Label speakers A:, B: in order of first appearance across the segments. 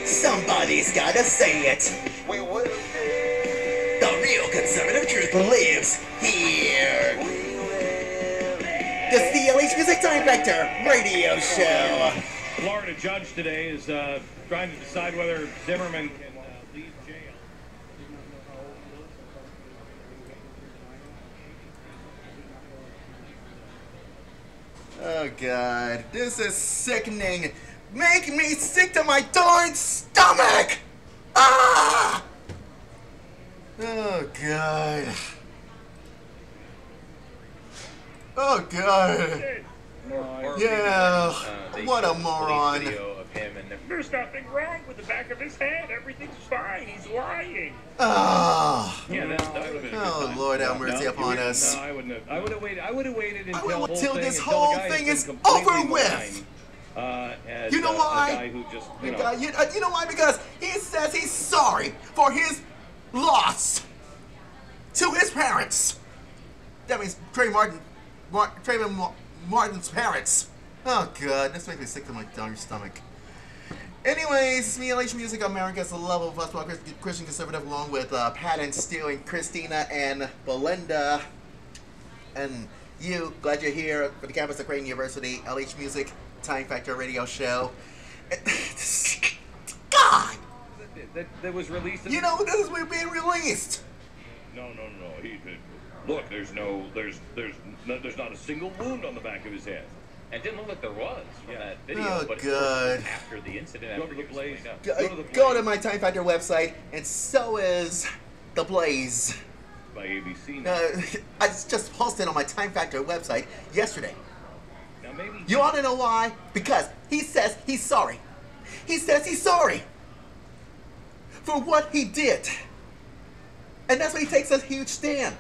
A: Somebody's gotta say it. We will be. The real conservative truth lives here. This is the LHMusicTime Vector radio show.
B: Florida judge today is trying to decide whether Zimmerman can leave jail.
A: Oh God, this is sickening. Make me sick to my darn stomach! Ah! Oh God. Oh God. Yeah, what a moron.
B: There's nothing wrong with the back of his head. Everything's fine. He's lying.
A: Ah.
B: Yeah, that would have been a
A: Oh
B: good
A: Lord, have
B: time.
A: mercy upon us.
B: No, I wouldn't have. I would have waited. I would have waited
A: Until this whole thing is over with. You know why? You know why? Because he says he's sorry for his loss to his parents. That means Trayvon Martin's parents. Oh God, this makes me sick to my darn stomach. Anyways, me, LH Music, America's love of us, Christian conservative, along with Pat and Stu and Christina and Belinda. And you, glad you're here for the campus of Creighton University, LH Music Time Factor radio show. God!
B: That was released.
A: You know, this is being released.
B: No. Look, there's not a single wound on the back of his head.
C: It didn't look like there was from that video.
A: Oh,
C: but
A: God.
C: After the incident,
B: Go to the Blaze.
A: Go to my Time Factor website, and so is The Blaze.
B: By ABC.
A: I just posted on my Time Factor website yesterday.
B: Now maybe
A: You want to know why? Because he says he's sorry. He says he's sorry for what he did. And that's why he takes a huge stand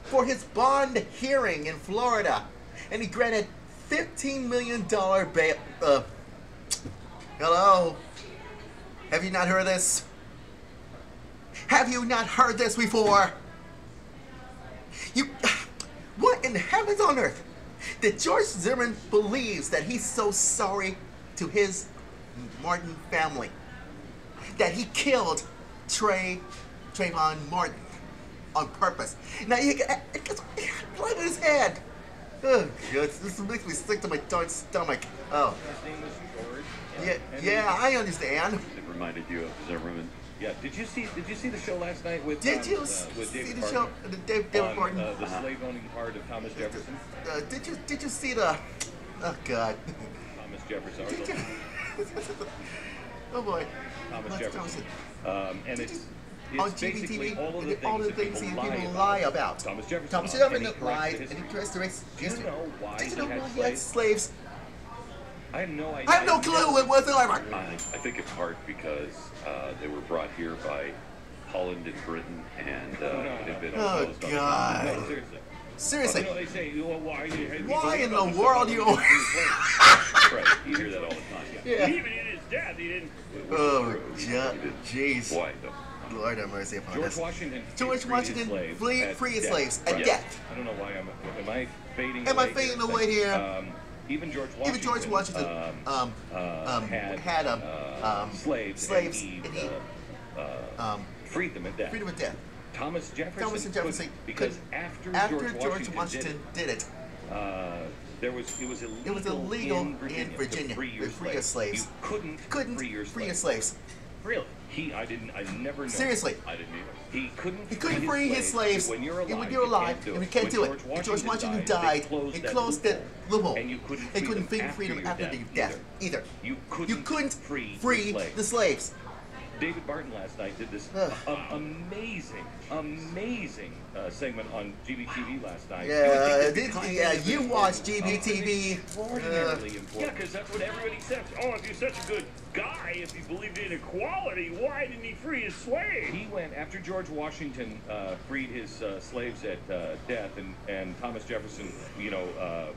A: for his bond hearing in Florida. And he granted $15 million bail. Hello? Have you not heard this? Have you not heard this before? What in the heavens on earth? That George Zimmerman believes that he's so sorry to his Martin family that he killed Trayvon Martin on purpose. Now he gets right in his head. Oh, God, this makes me sick to my darn stomach. Oh.
B: his name was George.
A: Yeah, I understand.
D: It reminded you of Zimmerman.
B: Yeah. Did you see the show last night with
A: Did you
B: with
A: see
B: David
A: the
B: Barton?
A: show? David Barton.
B: The slave-owning part of Thomas Jefferson.
A: Did you see the? Oh God.
B: Thomas Jefferson.
A: Oh boy.
B: Thomas Jefferson. And it's
A: on
B: basically
A: GBTV,
B: all the things that
A: people lie about.
B: Thomas Jefferson.
A: Thomas Jefferson lied, and he tries to erase history.
B: Do you know why
A: Did you know why
B: he
A: he had
B: had
A: slaves?
B: I have no idea.
A: I have no clue. It wasn't like.
D: I think in part because they were brought here by Holland and Britain and they've been
A: Oh
D: imposed on
A: God.
B: No, seriously.
A: Seriously.
B: You know, they say, well,
A: Why in the world you?
D: Right, you hear that all the time.
A: Yeah.
B: Even in his death, he didn't.
A: Oh, jeez.
D: Why though?
A: Lord have mercy upon us.
D: George
A: Washington free his slaves at death.
B: I don't know why am I fading
A: Am I fading away here?
B: Even George Washington
A: had slaves and he
D: freed them at death.
A: freedom of death.
B: Thomas Jefferson
A: because
B: after
A: George Washington did it,
B: it was illegal
A: in Virginia
B: to free your
A: slaves.
B: You couldn't free your
A: slaves.
B: Really? I never know.
A: Seriously.
D: I didn't either.
B: He couldn't
A: free his slaves
B: when you're
A: alive, and we can't do it. When George Washington died, they closed that loophole.
B: And you couldn't
A: free freedom after your death either.
B: You
A: couldn't
B: free
A: the slaves.
B: David Barton last night did this amazing segment on GBTV last night.
A: You watched GBTV.
B: Extraordinarily important. Yeah, because that's what everybody says. Oh, if you're such a good guy, if you believed in equality, why didn't he free his slaves? He went after George Washington freed his slaves at death, and Thomas Jefferson,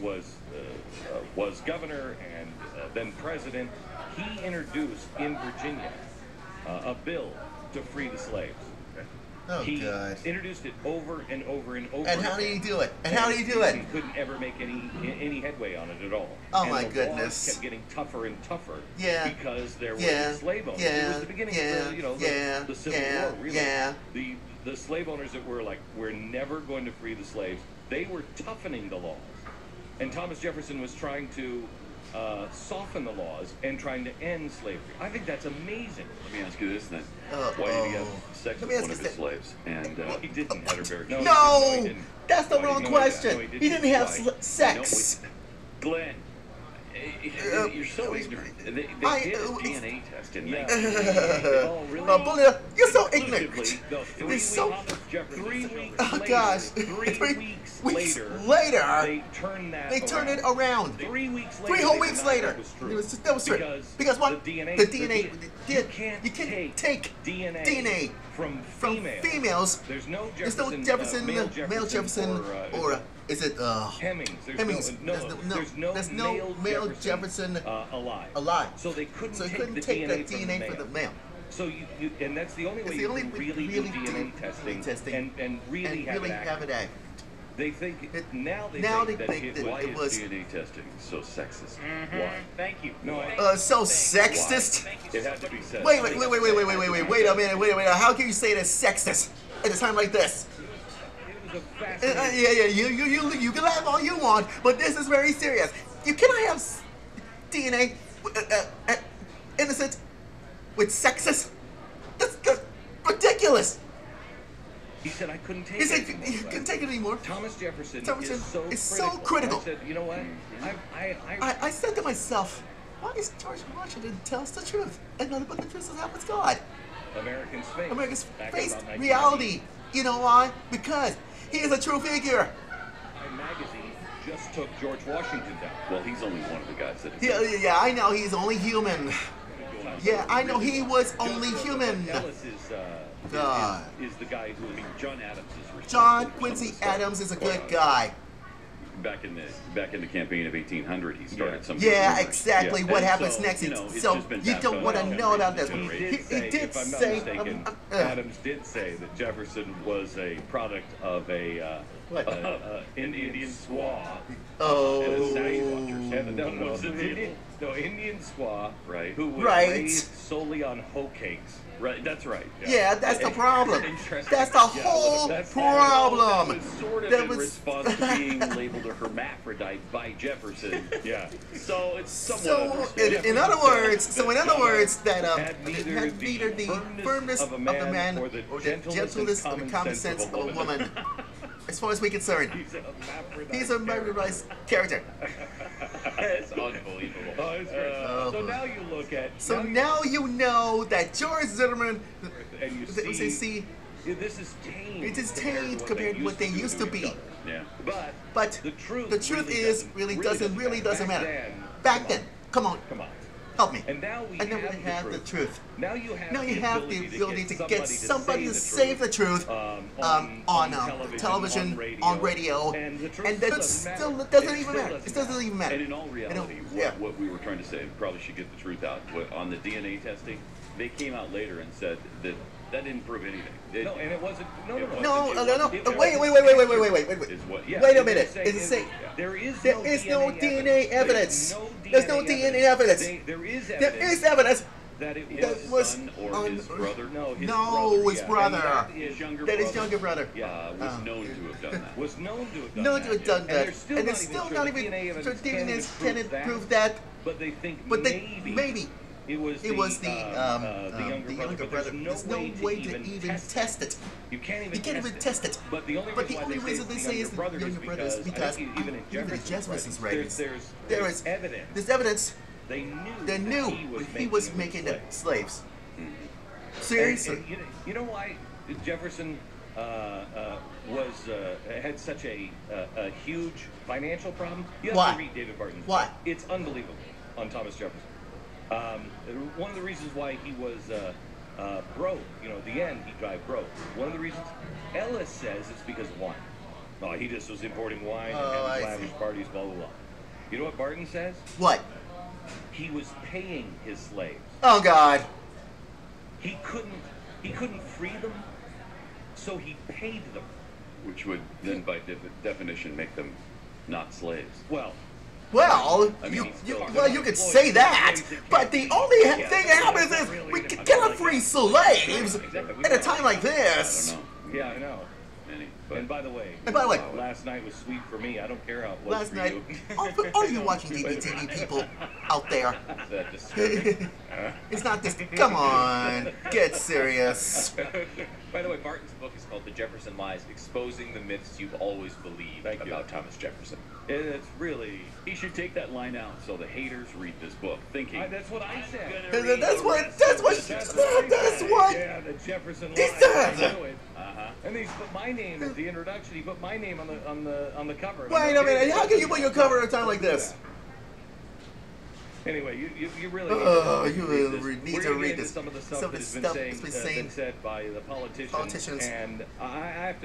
B: was governor and then president. He introduced in Virginia a bill to free the slaves.
A: Oh,
B: he
A: God.
B: introduced it over and over and over.
A: And how
B: again.
A: did he do it? And how did he do it?
B: He couldn't ever make any headway on it at all.
A: Oh,
B: and
A: my
B: the
A: goodness.
B: laws kept getting tougher and tougher.
A: Yeah.
B: Because there were
A: Yeah.
B: slave owners.
A: Yeah.
B: It was the beginning of the, the Civil War, really.
A: Yeah.
B: The slave owners that were like, we're never going to free the slaves, they were toughening the laws. And Thomas Jefferson was trying to soften the laws and trying to end slavery. I think that's amazing.
D: Let me ask you this then.
A: Uh-oh.
D: Why did he have sex
A: Let me
D: with
A: ask
D: one of
A: you
D: his
A: this.
D: slaves? And
B: He didn't.
D: Atterbury.
B: No,
A: No,
B: he didn't.
A: that's the
B: No,
A: wrong
B: no,
A: question.
B: no,
A: He didn't have
D: Why?
A: sex.
D: Glenn, you're so ignorant. They did a DNA test in
B: Yeah.
D: 1988.
B: Oh, really?
A: Belinda, you're so ignorant.
B: Conclusively,
A: You're so.
B: Three weeks
A: Oh
B: later,
A: gosh.
B: 3 weeks later,
A: later,
B: they turned that
A: they turned it
B: around.
A: around.
B: 3 weeks later.
A: 3 whole
B: they
A: weeks
B: denied
A: later.
B: That was true.
A: That was true. Because what?
B: The DNA.
A: You
B: You
A: can't take
B: DNA from
A: from
B: females.
A: females.
B: There's no
A: There's no
B: Jefferson,
A: male Jefferson, or is it
B: Hemmings. There's
A: Hemmings.
B: No,
A: There's no male Jefferson
B: alive.
A: alive.
B: So they couldn't
A: So he
B: take
A: couldn't
B: the
A: take the
B: DNA
A: DNA
B: from
A: from the male.
B: So and that's the only way
A: It's the
B: you
A: only
B: can
A: way
B: really
A: really
B: do DNA testing, and really have it accurate. They think now they think that it
D: Why
B: was.
D: is DNA testing so sexist? Why?
C: Thank you.
B: No,
A: So sexist.
B: it had to be said.
A: Wait a minute. Wait. How can you say that's sexist at a time like this?
B: It was a fascinating.
A: Yeah. You can laugh all you want, but this is very serious. You cannot have DNA innocent with sexist. That's ridiculous.
B: He said I couldn't take
A: He said
B: it anymore.
A: you couldn't take it anymore.
B: Thomas Jefferson
A: is
B: is
A: so
B: so
A: critical.
B: I said, you know what?
A: I said to myself, why is George Washington tell us the truth? And nothing but the truth is that with God.
B: Americans face.
A: Americans
B: Back
A: face
B: about 1990.
A: reality. You know why? Because he is a true figure.
B: Time magazine just took George Washington down.
D: Well, he's only one of the guys that. Did
A: Yeah, I know he's only human. Yeah, I know he was only human.
B: Ellis
A: God.
B: is the guy who
D: John Adams is responsible
A: John
D: for some
A: Quincy
D: of the stuff.
A: Adams is a good guy.
D: Back in the campaign of 1800, he started some.
A: Yeah,
D: rumors.
A: exactly.
D: Yeah.
A: What
D: And
A: happens
D: so,
A: next?
D: You know, it's
A: So
D: just been
A: you
D: passed
A: don't
D: on
A: want to
D: down
A: know about this.
D: generation to
B: He
D: generation.
B: did
A: He did
B: say, if I'm not
A: say,
B: mistaken, Adams did say that Jefferson was a product of a Indian squaw.
A: Oh.
B: Indian squaw,
D: Right.
B: who was
A: Right.
B: raised solely on hoe cakes.
D: Right, that's right.
A: Yeah, that's the problem.
D: Interesting.
A: That's the whole
B: That's
A: problem.
D: That was sort of
A: That
D: in
A: was-
D: response to being labeled a hermaphrodite by Jefferson.
B: Yeah.
D: So it's somewhat
A: So,
D: understandable.
A: in other words, that
B: had
A: it
B: neither
A: had neither the firmness of the man or the gentleness and the common sense of a woman. As far as we're concerned, he's a murderous character.
D: It's unbelievable.
B: Oh, it's great.
A: Oh,
B: So
A: boy.
B: now you look at.
A: So now you know that George Zimmerman,
B: and you
A: see,
B: this is tame.
A: it is tame compared to what they used to be.
D: Yeah.
B: But
A: The truth
B: really
A: doesn't matter.
B: Back
A: Back then, come on, help me.
B: And now we
A: have the truth.
B: Now you have
A: the ability to get somebody to say the truth on television, on radio,
B: and the truth
A: and that still doesn't even matter. It doesn't even matter.
D: And in all reality, what we were trying to say, and probably should get the truth out, on the DNA testing, they came out later and said that didn't prove anything.
B: No, and it wasn't. No.
A: No.
B: It
A: Wait.
D: Is what?
A: Wait a
B: It
A: minute.
B: say-
A: Is it say?
B: There is
A: no DNA evidence. There's no DNA evidence.
B: There is
A: There is evidence.
B: that it
A: That
B: was
A: was
D: son or his brother?
B: no, his
A: No, his brother.
B: And
D: His younger
A: That
D: brother?
A: is younger brother.
D: Was known to have done that.
B: was known to have done
A: No,
B: that.
A: to have done that.
B: And they're still not even
A: DNA
B: sure
A: evidence
B: can
A: can prove that.
B: But they think
A: But
B: maybe it was
A: the
B: younger
A: younger
B: brother.
A: brother.
B: There's no way to even
A: test it.
B: You can't
A: You can't even test it.
B: But the only reason they say it's the younger brother is because
A: even in Jefferson's writings,
B: there's
A: there's
B: evidence.
A: There's evidence.
B: They
A: They knew he was making the slaves. Seriously.
B: And you know why Jefferson had such a huge financial problem? You have
A: Why?
B: to read David Barton's
A: Why?
B: book. It's unbelievable on Thomas Jefferson. One of the reasons why he was broke, at the end he died broke. One of the reasons Ellis says it's because of wine. No, he just was importing wine
A: Oh, I
B: and having lavish parties, blah blah blah. You know what Barton says?
A: What?
B: He was paying his slaves.
A: Oh God.
B: He couldn't free them, So he paid them.
D: Which would then, by definition, make them not slaves.
B: Well,
A: Well, you could say that, but the only thing that happens is we cannot free slaves at a time like this.
D: I don't know.
B: yeah, I know.
D: But
B: And by the way, last night was sweet for me. I don't care how it was
A: Last
B: for
A: night,
B: you.
A: are you watching DVTV, people out there?
D: is that disturbing?
A: It's not this. Come on, get serious.
C: By the way, Martin's book is called The Jefferson Lies, Exposing the Myths You've Always Believed
B: Thank you.
C: about Thomas Jefferson.
B: It's really.
D: He should take that line out so the haters read this book, thinking.
B: That's what I said.
A: That's what.
B: Yeah, the Jefferson
A: He
B: Lies.
A: said.
B: I knew it. And he put my name at the introduction. He put my name on the cover.
A: Wait a minute. How can you put your cover at a time like this?
B: Anyway, you really
A: need to read this.
B: Some of the
A: Some
B: stuff
A: of the
B: that's
A: stuff
B: been
A: that's been
B: said by the politicians. And I have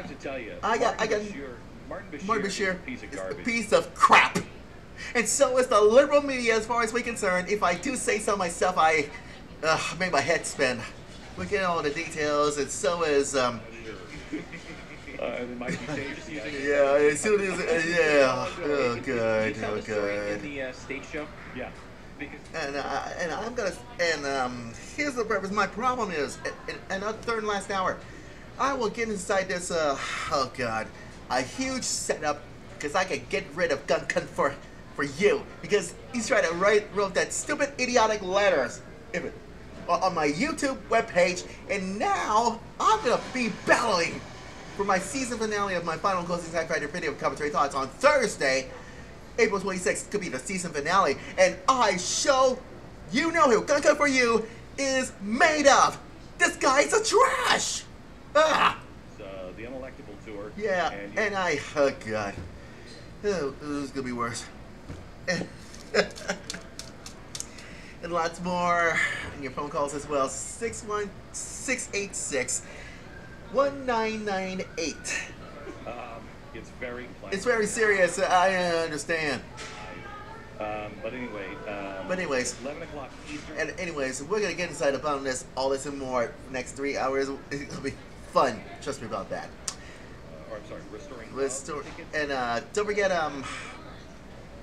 B: to tell you, Martin Bashir is a piece of garbage.
A: A piece of crap. And so is the liberal media, as far as we're concerned. If I do say so myself, I make my head spin. We get all the details, and so is
B: It might be dangerous using it.
A: yeah, as soon as yeah. Oh good,
C: Tell
A: oh
C: the story in
A: good.
C: the stage show.
B: Yeah.
C: Because
A: And I'm gonna here's the purpose. My problem is, and the third and last hour, I will get inside this oh god, a huge setup because I can get rid of Gun for you because he's trying to wrote that stupid idiotic letters on my YouTube webpage, and now I'm gonna be battling for my season finale of my final closing Zack Fighter video commentary thoughts on Thursday, April 26th. Could be the season finale, and I show you know who Gun for You is made of. This guy's a trash. Ah.
B: It's the unelectable tour.
A: Yeah, and oh god, oh, this is gonna be worse. And lots more in your phone calls as well. 61686-1998.
B: It's very classic.
A: It's very serious. I understand.
B: But anyway.
A: But anyways.
B: 11 o'clock Eastern.
A: And anyways, we're gonna get inside about this, all this and more next 3 hours. It's gonna be fun. Trust me about that.
B: Or I'm sorry, restoring.
A: And don't forget,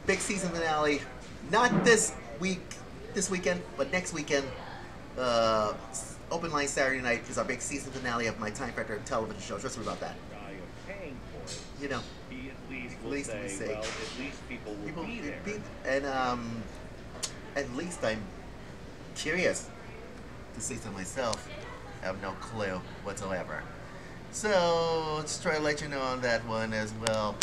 A: big season finale. Not this weekend, but next weekend. Open line Saturday night is our big season finale of my Time Factor television show. Trust me about that.
B: I am paying for it.
A: You know.
B: He at least will say, well, at least people will be there.
A: And at least I'm curious to see so myself. I have no clue whatsoever. So, just try to let you know on that one as well.